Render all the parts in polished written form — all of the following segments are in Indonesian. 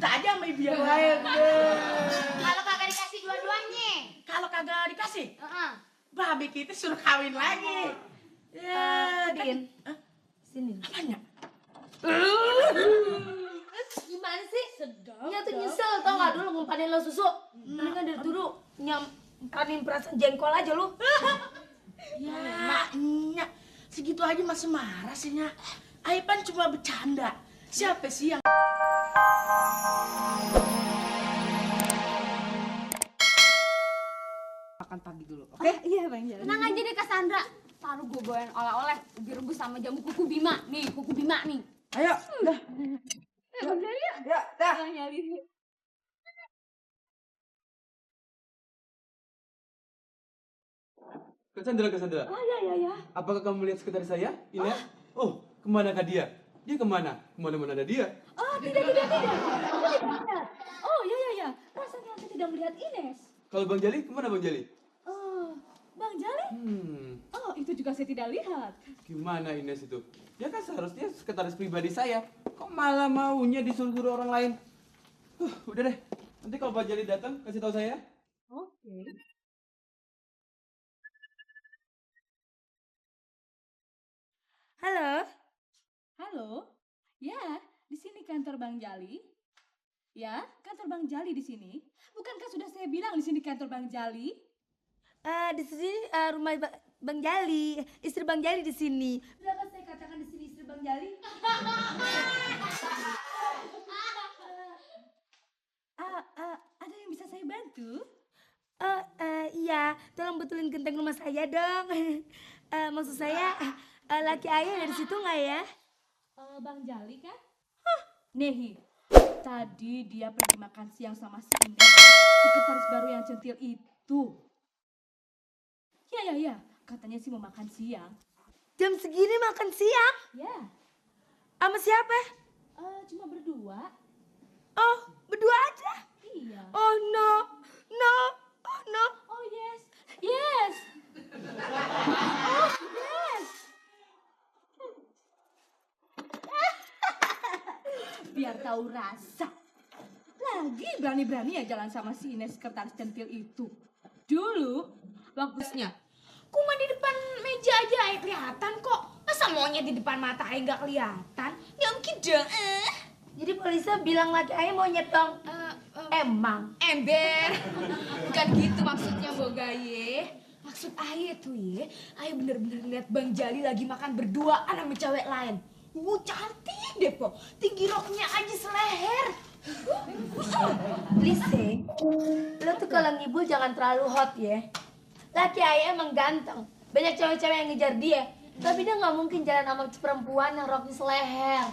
minta aja sama ibu yang lain. Kalau kagak dikasih dua-duanya. Kalau kagak dikasih, Heeh. babe kita suruh kawin lagi. Ya, Din. Hah? Sini. Apanya? Gimana sih? Sedap. Iya tuh nyesel tau gak dulu ngumpanin lo susu. Mendingan dari dulu nyampanin perasaan jengkol aja lu. Ya, Nyak. Segitu aja masih marah sih, Nyak. Aipan cuma bercanda. Siapa sih yang... Makan pagi dulu, oke? Iya Bang Jali. Tenang aja deh Cassandra. Taruh gue bawain oleh-oleh ubi rebus sama jamu kuku Bima. Nih, kuku Bima nih. Ayo, dah. Bang Jali ya? Ya, dah. Bang Jali. Cassandra. Oh iya. Apakah kamu melihat sekretaris saya, Ines? Oh, kemanakah dia? Dia kemana? Kemana-mana ada dia? Oh tidak. Aku tidak melihat. Oh iya. Rasanya aku tidak melihat Ines. Kalau Bang Jali, kemana Bang Jali? Oh, Bang Jali? Oh itu juga saya tidak lihat. Gimana Ines itu? Dia kan seharusnya sekretaris pribadi saya. Kok malah maunya disuruh-suruh orang lain? Udah deh. Nanti kalau Bang Jali datang, kasih tahu saya. Oke. Halo. Halo, ya, di sini kantor Bang Jali. Ya, kantor Bang Jali di sini. Bukankah sudah saya bilang di sini kantor Bang Jali? Di sini rumah Bang Jali, istri Bang Jali di sini. Berapa saya katakan di sini istri Bang Jali? Ada yang bisa saya bantu? Iya, tolong betulin genteng rumah saya dong. Maksud saya, laki ayah dari situ nggak ya? Bang Jali kan? Nih, tadi dia pergi makan siang sama si Ines, sekretaris baru yang centil itu. Ya, katanya sih mau makan siang. Jam segini makan siang? Ya, Sama siapa? cuma berdua. Oh, berdua aja? Iya. Oh no. Oh yes. Oh yes. Biar tahu rasa. Lagi berani-berani ya jalan sama si Ines sekretaris centil itu. Dulu waktunya. Cuma di depan meja aja Ai kelihatan kok. Masa maunya di depan mata Ai nggak kelihatan? Ya mungkin dong. Jadi polisi bilang laki ayah mau nyetong. Emang. Ember. Bukan gitu maksudnya Bogaye. Maksud Ai tuh ya, Ai bener-bener lihat Bang Jali lagi makan berduaan sama cewek lain. Cantik deh, Po. Tinggi roknya aja seleher. Lise, lo tuh kalau ngibul jangan terlalu hot ya. Laki ayah emang ganteng. Banyak cewek-cewek yang ngejar dia. Tapi dia nggak mungkin jalan sama perempuan yang roknya seleher.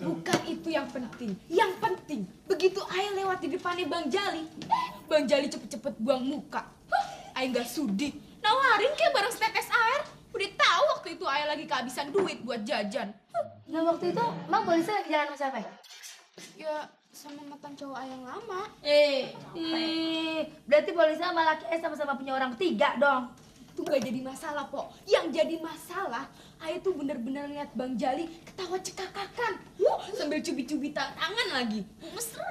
Bukan itu yang penting. Yang penting, begitu Ai lewat di depannya Bang Jali, Bang Jali cepet-cepet buang muka. Ai nggak sudi. Nawarin kayak bareng setetes air. Udah tahu waktu itu Ai lagi kehabisan duit buat jajan. Nah waktu itu emang polisi lagi jalan sama siapa ya? Ya, sama mantan cowok Ai yang lama. Berarti polisi sama laki ayah sama-sama punya orang ketiga dong. Itu gak jadi masalah, Po. Yang jadi masalah, Ai tuh bener-bener lihat Bang Jali ketawa cekakakan. Sambil cubit-cubit tangan lagi. Mesra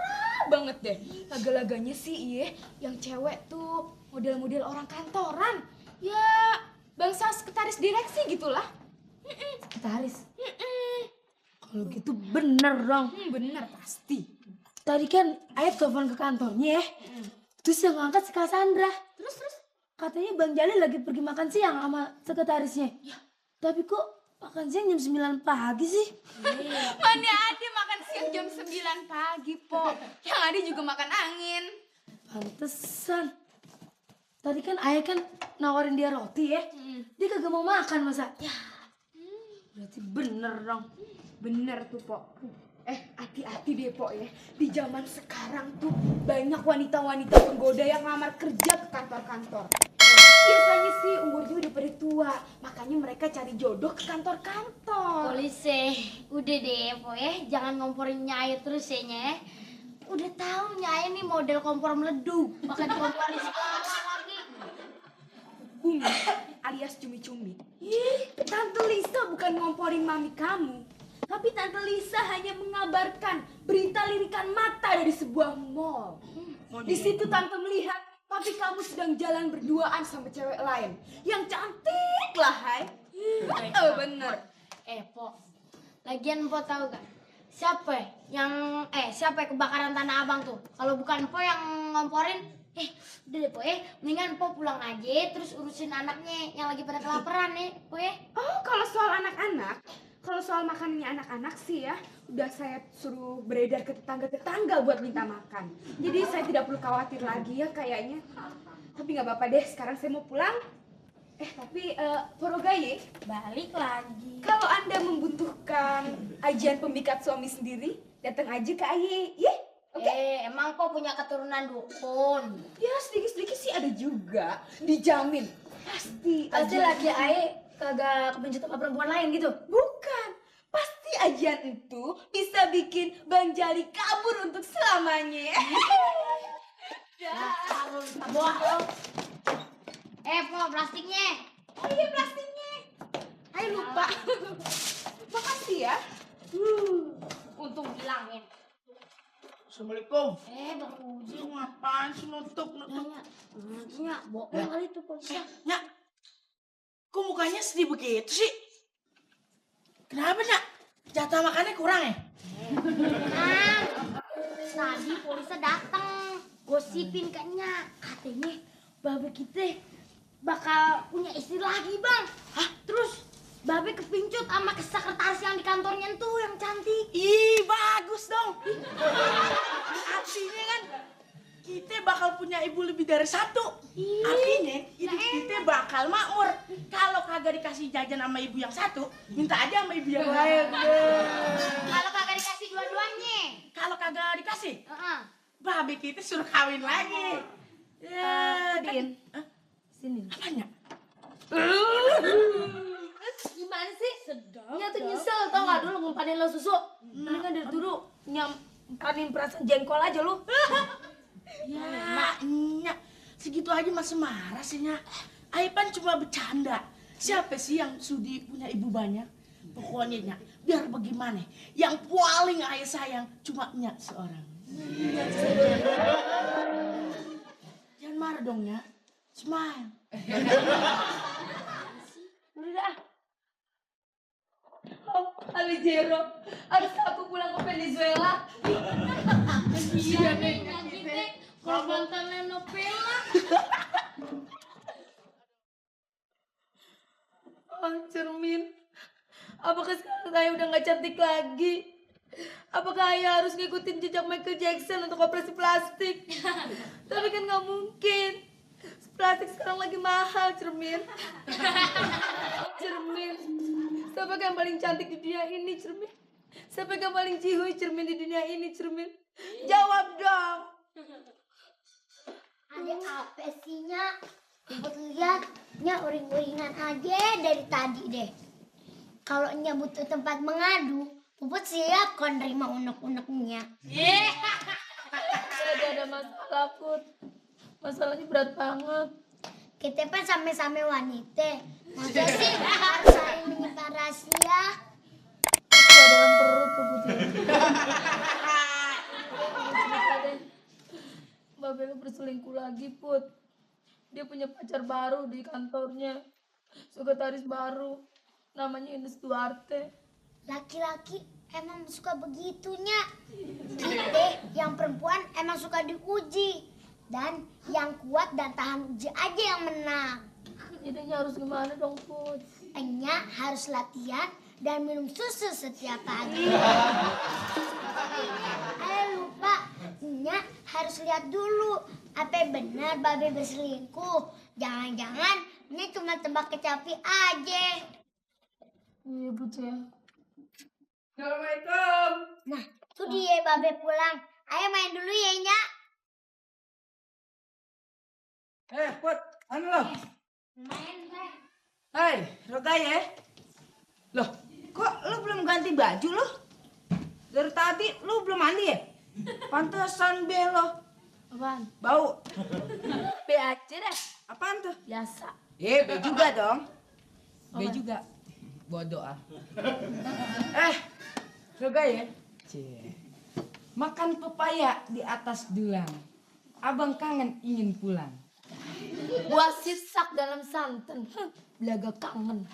banget deh. Laga-laganya sih, iya, yang cewek tuh model-model orang kantoran. Ya, bangsa sekretaris direksi gitulah. Sekretaris. Kalau gitu bener dong. Bener pasti. Tadi kan ayah telepon ke kantornya ya. Terus yang ngangkat si Cassandra. Terus? Katanya Bang Jali lagi pergi makan siang sama sekretarisnya. Ya. Tapi kok makan siang jam 9 pagi sih? Mana ada makan siang jam 9 pagi, Po. Yang ada juga makan angin. Pantesan. Tadi kan ayah kan nawarin dia roti ya. Dia kagak mau makan masa. Ya. Berarti bener dong. Bener tuh, Po. Hati-hati deh, Po ya. Di zaman sekarang tuh banyak wanita-wanita penggoda yang ngelamar kerja ke kantor-kantor. Biasanya sih umurnya udah pada tua, makanya mereka cari jodoh ke kantor-kantor. Polisi, udah deh, Po ya. Jangan ngomporin Nyai terus ya, Nyai. Udah tahu Nyai nih model kompor meleduk. Makan kompor di sekolah lagi. Umi alias cumi-cumi. Tante Lisa bukan ngomporin mami kamu. Tapi Tante Lisa hanya mengabarkan berita lirikan mata dari sebuah mall. Di situ Tante melihat papi kamu sedang jalan berduaan sama cewek lain. Yang cantik lah, Hai. Oh, bener. Po, lagian Po tahu gak? Siapa siapa yang kebakaran Tanah Abang tuh? Kalau bukan Po yang ngomporin, udah deh Po mendingan Po pulang aja terus urusin anaknya yang lagi pada kelaparan Po Oh, kalau soal anak-anak, kalau soal makanannya anak-anak sih ya, udah saya suruh beredar ke tetangga-tetangga buat minta makan. Jadi saya tidak perlu khawatir lagi ya kayaknya. Tapi nggak apa-apa deh, sekarang saya mau pulang. Tapi Porogaye, balik lagi. kalau Anda membutuhkan ajian pemikat suami sendiri, datang aja ke Aye, ya? Oke? Emang Po punya keturunan dukun? Ya sedikit-sedikit sih ada juga, dijamin. Pasti Laki Ae kagak kepencut sama perempuan lain gitu. Bukan, pasti ajian itu bisa bikin Bang Jali kabur untuk selamanya. Bohong. Po, plastiknya. Oh iya plastiknya. Ayo lupa. Makasih ya. Untung bilangin. Assalamualaikum. Bang Uji. Lu ngapain sih nutup? Nanya, bohong kali tuh polisi. Nyak, kok mukanya sedih begitu sih? Kenapa, Nyak? Jatah makannya kurang ya? Tadi polisi datang gosipin kayaknya katanya babe kita bakal punya istri lagi bang. Hah? Terus babe kepincut sama sekretaris yang di kantornya tuh yang cantik. Ih, bagus dong. Artinya kan kita bakal punya ibu lebih dari satu. Artinya hidup kita bakal makmur. Kalau kagak dikasih jajan sama ibu yang satu, minta aja sama ibu yang lain. Kalau kagak dikasih dua-duanya. Kalau kagak dikasih, Heeh. babe kita suruh kawin lagi. Ya, Din, Hah? sini. Apanya? Gimana sih? Nya tuh nyesel tau gak dulu ngumpanin lo susu. Mendingan dari dulu nyampanin perasaan jengkol aja lu. Ya, Nyak, segitu aja masih marah sih, Nyak. Aipan cuma bercanda. Siapa sih yang sudi punya ibu banyak? Pokoknya, Nyak, biar bagaimana, yang paling ayah sayang cuma Nyak seorang. Jangan marah dong, Nyak. Smile. Udah dah. Oh, Alijero, harus aku pulang ke Venezuela. Iya nih, kita korban telenovela. Oh, Cermin. Apakah sekarang saya udah gak cantik lagi? Apakah ayah harus ngikutin jejak Michael Jackson untuk operasi plastik? Tapi kan gak mungkin. Plastik sekarang lagi mahal, Cermin. Cermin. Siapa yang paling cantik di dunia ini, Cermin? Siapa yang paling cihuy, Cermin, di dunia ini, Cermin? Jawab dong. Ada apa sih, Nyak? Buat lihat, Nyak uring-uringan aja dari tadi deh. Kalau Nyak butuh tempat mengadu, Puput siap kon nerima unek-uneknya. Gak ada masalah, Put. Masalahnya berat banget. Kita kan sama-sama wanita. Masa sih harus saling menyimpan rahasia? Gak dalam perut, Put. Mbak Bella berselingkuh lagi, Put. Dia punya pacar baru di kantornya. Sekretaris baru. Namanya Ines Duarte. Laki-laki emang suka begitunya. Kita yang perempuan emang suka diuji. Dan yang kuat dan tahan uji aja yang menang. Jadinya harus gimana dong, Put? Enya harus latihan dan minum susu setiap pagi. Lupa, Enya harus lihat dulu apa benar babe berselingkuh. Jangan-jangan Enya cuma tebak kecapi aja. Iya, Put ya. Assalamualaikum. Nah, itu dia babe pulang. Ayo main dulu ya, Enya. Put, anu lo? Main, Teh. Hai, Rogaye. Loh, kok lu belum ganti baju lo? Dari tadi lu belum mandi ya? Pantesan be lo. Apaan? Bau. B aja dah. Apaan tuh? Biasa. B juga dong. B juga. Bodoh ah. Roga ya? Cie. Makan pepaya di atas dulang. Abang kangen ingin pulang. Buah sisak dalam santan. Belaga kangen.